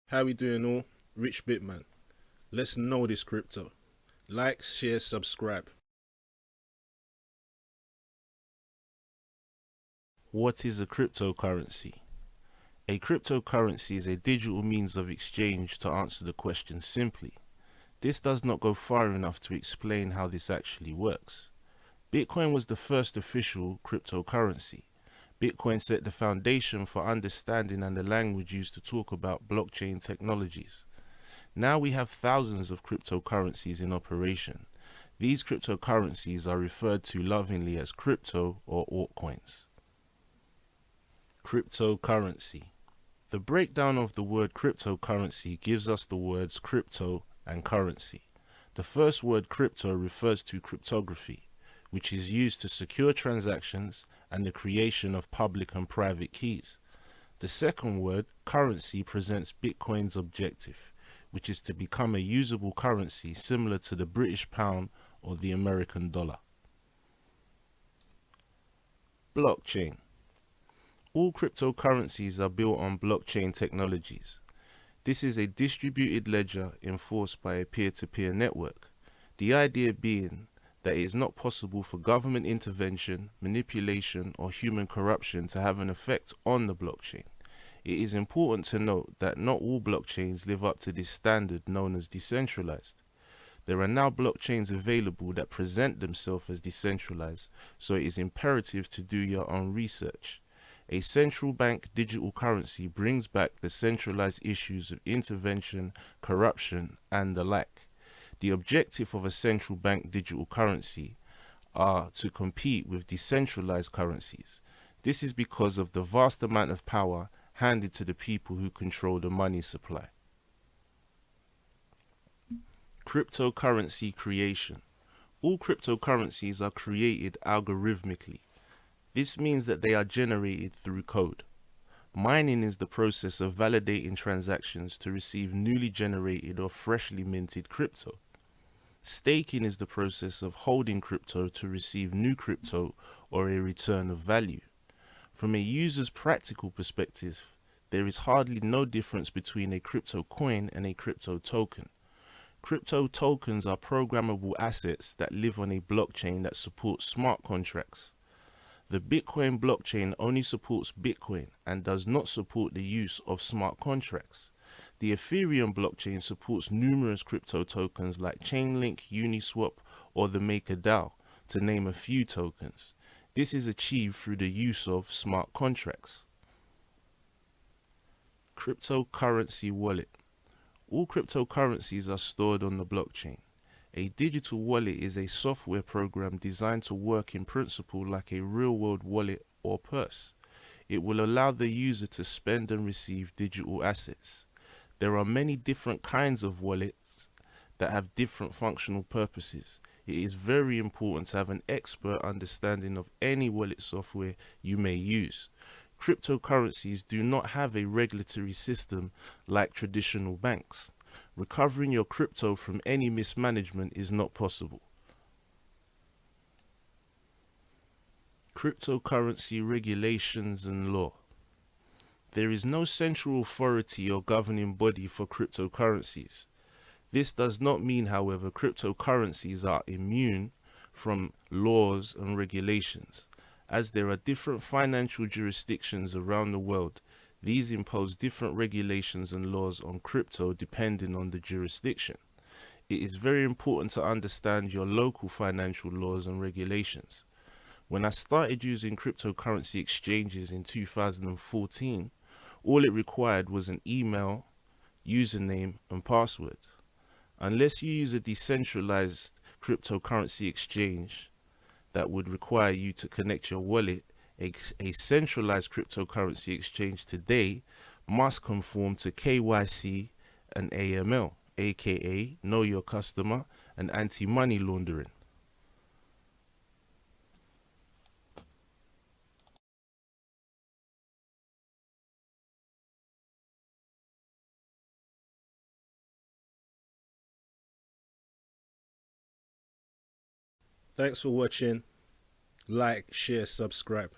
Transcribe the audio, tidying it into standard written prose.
How we doing all? Richbitman. Let's know this crypto. Like, share, subscribe. What is a cryptocurrency? A cryptocurrency is a digital means of exchange. To answer the question simply, this does not go far enough to explain how this actually works. Bitcoin was the first official cryptocurrency. Bitcoin set the foundation for understanding and the language used to talk about blockchain technologies. Now we have thousands of cryptocurrencies in operation. These cryptocurrencies are referred to lovingly as crypto or altcoins. Cryptocurrency. The breakdown of the word cryptocurrency gives us the words crypto and currency. The first word crypto refers to cryptography, which is used to secure transactions and the creation of public and private keys. The second word, currency, presents Bitcoin's objective, which is to become a usable currency similar to the British pound or the American dollar. Blockchain. All cryptocurrencies are built on blockchain technologies. This is a distributed ledger enforced by a peer-to-peer network. The idea being that it is not possible for government intervention, manipulation, or human corruption to have an effect on the blockchain. It is important to note that not all blockchains live up to this standard known as decentralized. There are now blockchains available that present themselves as decentralized, so it is imperative to do your own research. A central bank digital currency brings back the centralized issues of intervention, corruption, and the like. The objective of a central bank digital currency are to compete with decentralized currencies. This is because of the vast amount of power handed to the people who control the money supply. Cryptocurrency creation. All cryptocurrencies are created algorithmically. This means that they are generated through code. Mining is the process of validating transactions to receive newly generated or freshly minted crypto. Staking is the process of holding crypto to receive new crypto or a return of value. From a user's practical perspective, there is hardly no difference between a crypto coin and a crypto token. Crypto tokens are programmable assets that live on a blockchain that supports smart contracts. The Bitcoin blockchain only supports Bitcoin and does not support the use of smart contracts. The Ethereum blockchain supports numerous crypto tokens like Chainlink, Uniswap, or the MakerDAO, to name a few tokens. This is achieved through the use of smart contracts. Cryptocurrency wallet. All cryptocurrencies are stored on the blockchain. A digital wallet is a software program designed to work in principle like a real-world wallet or purse. It will allow the user to spend and receive digital assets. There are many different kinds of wallets that have different functional purposes. It is very important to have an expert understanding of any wallet software you may use. Cryptocurrencies do not have a regulatory system like traditional banks. Recovering your crypto from any mismanagement is not possible. Cryptocurrency regulations and law. There is no central authority or governing body for cryptocurrencies. This does not mean, however, cryptocurrencies are immune from laws and regulations. As there are different financial jurisdictions around the world, these impose different regulations and laws on crypto depending on the jurisdiction. It is very important to understand your local financial laws and regulations. When I started using cryptocurrency exchanges in 2014, all it required was an email, username, and password. Unless you use a decentralized cryptocurrency exchange that would require you to connect your wallet, a centralized cryptocurrency exchange today must conform to KYC and AML, aka Know Your Customer and Anti-Money Laundering. Thanks for watching. Like, share, subscribe.